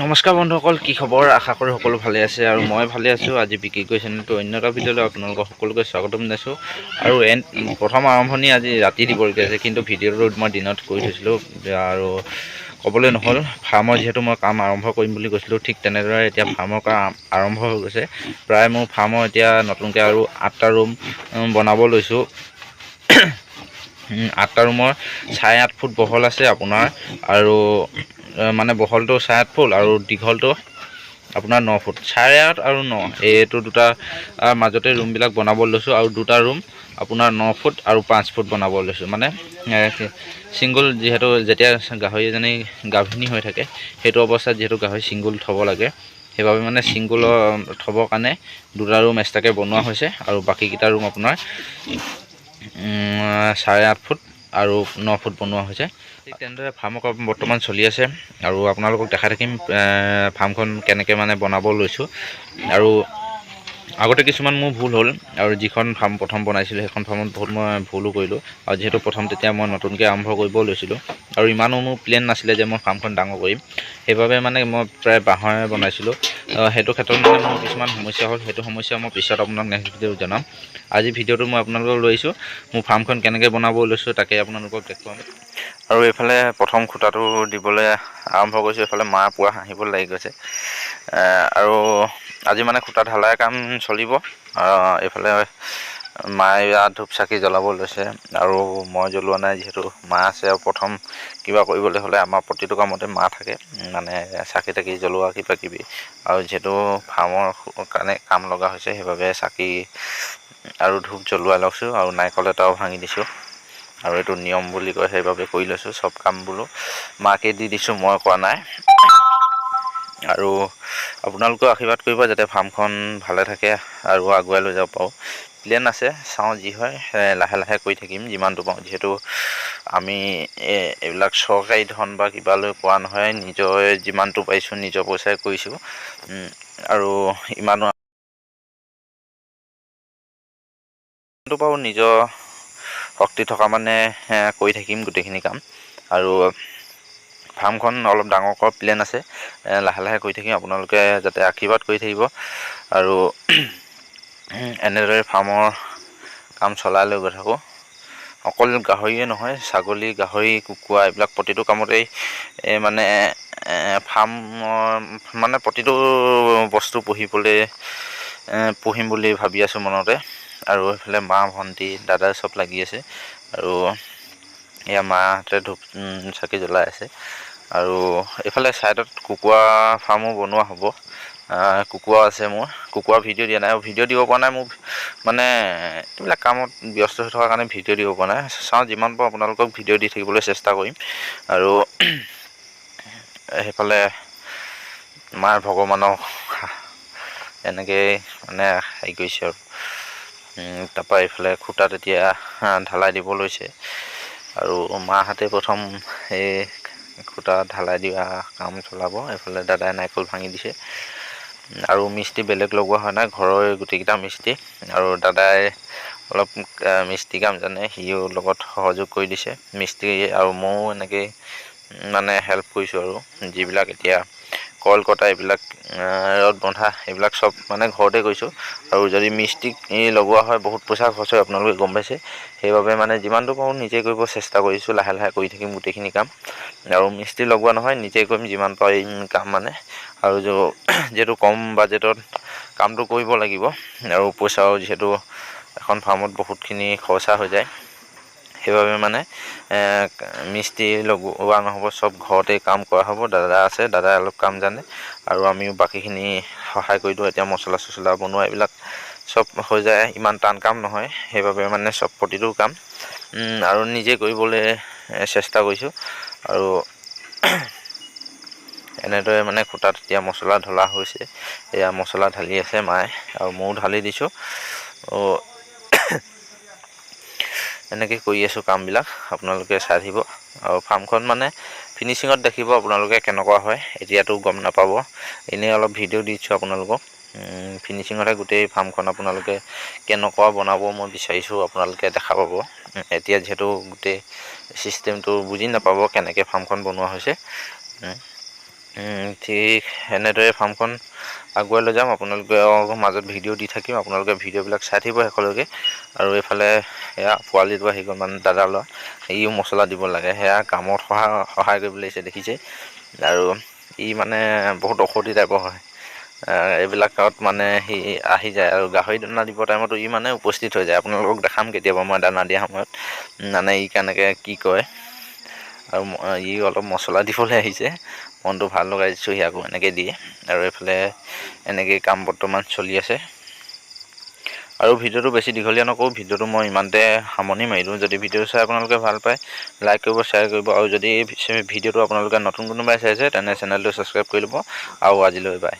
নমস্কাৰ বন্ধুসকল, কি খবৰ? আশা কৰোঁ সকলো ভালে আছে আৰু মই ভালে আছোঁ। আজি বিকি চেনেলটো অন্য এটা ভিডিঅ'লৈ আপোনালোকক সকলোকে স্বাগতম জনাইছোঁ। আৰু প্ৰথম আৰম্ভণি আজি ৰাতি দিবলগীয়া আছে, কিন্তু ভিডিঅ'টো মই দিনত কৰি থৈছিলোঁ আৰু ক'বলৈ নহ'ল। ফাৰ্মৰ যিহেতু মই কাম আৰম্ভ কৰিম বুলি কৈছিলোঁ, ঠিক তেনেদৰে এতিয়া ফাৰ্মৰ কাম আৰম্ভ হৈ গৈছে। প্ৰায় মোৰ ফাৰ্মৰ এতিয়া নতুনকৈ আৰু 8টা ৰুম বনাব লৈছোঁ। 8টা ৰুমৰ 8.5 ফুট বহল আছে আপোনাৰ, আৰু মানে বহলটো 8.5 ফুট আৰু দীঘলটো আপোনাৰ 9 ফুট। 8.5 আৰু 9 এইটো দুটা মাজতে ৰুমবিলাক বনাব লৈছোঁ, আৰু দুটা ৰুম আপোনাৰ 9 ফুট আৰু 5 ফুট বনাব লৈছোঁ। মানে ছিংগুল, যিহেতু যেতিয়া গাহৰি এজনী গাভিনী হৈ থাকে সেইটো অৱস্থাত যিহেতু গাহৰি ছিংগুল থ'ব লাগে, সেইবাবে মানে ছিংগুলৰ থ'বৰ কাৰণে দুটা ৰুম এক্সট্ৰাকৈ বনোৱা হৈছে, আৰু বাকীকেইটা ৰুম আপোনাৰ 8.5 ফুট আৰু 9 ফুট বনোৱা হৈছে। ঠিক তেনেদৰে ফাৰ্মৰ কাম বৰ্তমান চলি আছে, আৰু আপোনালোকক দেখাই থাকিম ফাৰ্মখন কেনেকৈ মানে বনাব লৈছোঁ। আৰু আগতে কিছুমান মোৰ ভুল হ'ল, আৰু যিখন ফাৰ্ম প্ৰথম বনাইছিলোঁ সেইখন ফাৰ্মত বহুত মই ভুলো কৰিলোঁ। আৰু যিহেতু প্ৰথম তেতিয়া মই নতুনকৈ আৰম্ভ কৰিব লৈছিলোঁ, আৰু ইমানো মোৰ প্লেন নাছিলে যে মই ফাৰ্মখন ডাঙৰ কৰিম, সেইবাবে মানে মই প্ৰায় বাঁহৰে বনাইছিলোঁ। সেইটো ক্ষেত্ৰত মানে মোৰ কিছুমান সমস্যা হ'ল, সেইটো সমস্যা মই পিছত আপোনাক নেক্সট ভিডিঅ'ত জনাম। আজি ভিডিঅ'টো মই আপোনালোকক লৈছোঁ, মোৰ ফাৰ্মখন কেনেকৈ বনাব লৈছোঁ তাকে আপোনালোকক দেখুৱাম। আৰু এইফালে প্ৰথম খুঁটাটো দিবলৈ আৰম্ভ কৰিছোঁ। এইফালে মা পুৱা হাঁহিব লাগি গৈছে, আৰু আজি মানে খুঁটা ঢালাই কাম চলিব। এইফালে মায়ে ধূপ চাকি জ্বলাব লৈছে, আৰু মই জ্বলোৱা নাই, যিহেতু মা আছে। আৰু প্ৰথম কিবা কৰিবলৈ হ'লে আমাৰ প্ৰতিটো কামতে মা থাকে, মানে চাকি তাকি জ্বলোৱা কিবা কিবি। আৰু যিহেতু ফাৰ্মৰ কাৰণে কাম লগা হৈছে, সেইবাবে চাকি আৰু ধূপ জ্বলোৱাই লৈছোঁ, আৰু নাৰিকল এটাও ভাঙি দিছোঁ। আৰু এইটো নিয়ম বুলি কয়, সেইবাবে কৰি লৈছোঁ। চব কাম বোলো মাকে দি দিছোঁ, মই কৰা নাই। আৰু আপোনালোকেও আশীৰ্বাদ কৰিব যাতে ফাৰ্মখন ভালে থাকে আৰু আগুৱাই লৈ যাব পাৰোঁ। প্লেন আছে, চাওঁ যি হয় লাহে লাহে কৰি থাকিম যিমানটো পাৰোঁ। যিহেতু আমি এইবিলাক চৰকাৰী ধন বা কিবা লৈ কৰা নহয়, নিজৰ যিমানটো পাৰিছোঁ নিজৰ পইচাই কৰিছোঁ। আৰু ইমানো বাৰু নিজৰ শক্তি থকা মানে কৰি থাকিম গোটেইখিনি কাম। আৰু ফাৰ্মখন অলপ ডাঙৰ কৰাৰ প্লেন আছে, লাহে লাহে কৰি থাকিম। আপোনালোকে যাতে আশীৰ্বাদ কৰি থাকিব, আৰু এনেদৰে ফাৰ্মৰ কাম চলাই লৈ গৈ থাকোঁ। অকল গাহৰিয়ে নহয়, ছাগলী, গাহৰি, কুকুৰা এইবিলাক প্ৰতিটো কামতেই মানে ফাৰ্মৰ মানে প্ৰতিটো বস্তু পুহিম বুলি ভাবি আছোঁ মনতে। আৰু এইফালে মা, ভণ্টি, দাদা চব লাগি আছে, আৰু এয়া মাহঁতে ধূপ চাকি জ্বলাই আছে। আৰু এইফালে ছাইডত কুকুৰা ফাৰ্মো বনোৱা হ'ব। কুকুৰা আছে মোৰ, কুকুৰা ভিডিঅ' দিয়া নাই, আৰু ভিডিঅ' দিব পৰা নাই। মোৰ মানে এইবিলাক কামত ব্যস্ত হৈ থকাৰ কাৰণে ভিডিঅ' দিব পৰা নাই। চাওঁ যিমান পাৰোঁ আপোনালোকক ভিডিঅ' দি থাকিবলৈ চেষ্টা কৰিম। আৰু সেইফালে মাৰ ভগৱানক এনেকৈ মানে হেৰি কৰিছে। আৰু তাৰপৰা এইফালে খুটাত এতিয়া ঢালাই দিব লৈছে, আৰু মাহঁতে প্ৰথম এই খুটা ঢালাই দিয়া কাম চলাব। এইফালে দাদাই নাৰিকল ভাঙি দিছে, আৰু মিস্ত্ৰী বেলেগ লগোৱা হয় নাই, ঘৰৰে গোটেইকেইটা মিস্ত্ৰী। আৰু দাদাই অলপ মিস্ত্ৰী কাম জানে, সিও লগত সহযোগ কৰি দিছে মিস্ত্ৰী। আৰু ময়ো এনেকৈ মানে হেল্প কৰিছোঁ, আৰু যিবিলাক এতিয়া কইল কটা, এইবিলাক ৰদ বন্ধা, এইবিলাক চব মানে ঘৰতে কৰিছোঁ। আৰু যদি মিস্ত্ৰীক লগোৱা হয় বহুত পইচা খৰচ হয়, আপোনালোকে গম পাইছে। সেইবাবে মানে যিমানটো পাৰোঁ নিজে কৰিব চেষ্টা কৰিছোঁ, লাহে লাহে কৰি থাকিম গোটেইখিনি কাম। আৰু মিস্ত্ৰী লগোৱা নহয়, নিজে কৰিম যিমান পাৰিম কাম মানে। আৰু যিহেতু কম বাজেটত কামটো কৰিব লাগিব, আৰু পইচাও যিহেতু এখন ফাৰ্মত বহুতখিনি খৰচা হৈ যায়, সেইবাবে মানে মিস্ত্ৰী লগোৱা নহ'ব, চব ঘৰতে কাম কৰা হ'ব। দাদা আছে, দাদাই অলপ কাম জানে, আৰু আমিও বাকীখিনি সহায় কৰি দিওঁ। এতিয়া মছলা চছলা বনোৱা এইবিলাক চব হৈ যায়, ইমান টান কাম নহয়। সেইবাবে মানে চব প্ৰতিটো কাম আৰু নিজে কৰিবলৈ চেষ্টা কৰিছোঁ। আৰু এনেদৰে মানে খুটাত এতিয়া মছলা ঢলা হৈছে, এয়া মছলা ঢালি আছে মায়ে, আৰু ময়ো ঢালি দিছোঁ। এনেকৈ কৰি আছোঁ কামবিলাক, আপোনালোকে চাই থাকিব। আৰু ফাৰ্মখন মানে ফিনিচিঙত দেখিব আপোনালোকে কেনেকুৱা হয়, এতিয়াতো গম নাপাব, এনেই অলপ ভিডিঅ' দিছোঁ আপোনালোকক। ফিনিচিঙতে গোটেই ফাৰ্মখন আপোনালোকে কেনেকুৱা বনাব মই বিচাৰিছোঁ আপোনালোকে দেখা পাব। এতিয়া যিহেতু গোটেই ছিষ্টেমটো বুজি নাপাব কেনেকৈ ফাৰ্মখন বনোৱা হৈছে। ঠিক এনেদৰে ফাৰ্মখন আগুৱাই লৈ যাম। আপোনালোকে মাজত ভিডিঅ' দি থাকিম, আপোনালোকে ভিডিঅ'বিলাক চাই থাকিব শেষলৈকে। আৰু এইফালে সেয়া পোৱালিটো আহি গ'ল, মানে দাদা ল'ৰা, ইও মছলা দিব লাগে, সেয়া কামত সহায় কৰিব লাগিছে দেখিছে। আৰু ই মানে বহুত ঔষধি টাইপৰ হয়, এইবিলাকত মানে সি আহি যায়। আৰু গাহৰি দানা দিব টাইমতো ই মানে উপস্থিত হৈ যায়। আপোনালোকক দেখাম কেতিয়াবা মই দানা দিয়া সময়ত মানে ই কেনেকৈ কি কৰে। আৰু ই অলপ মছলা দিবলৈ আহিছে, মনটো ভাল লগাই দিছোঁ, সি আকৌ এনেকৈ দিয়ে। আৰু এইফালে এনেকেই কাম বৰ্তমান চলি আছে। আৰু ভিডিঅ'টো বেছি দীঘলীয়া নকৰোঁ, ভিডিঅ'টো মই ইমানতে সামৰণি মাৰি দিওঁ। যদি ভিডিঅ'টো চাই আপোনালোকে ভাল পায়, লাইক কৰিব, শ্বেয়াৰ কৰিব। আৰু যদি ভিডিঅ'টো আপোনালোকে নতুন কোনোবাই চাইছে তেনে চেনেলটো ছাবস্ক্ৰাইব কৰি ল'ব। আৰু আজিলৈ বাই।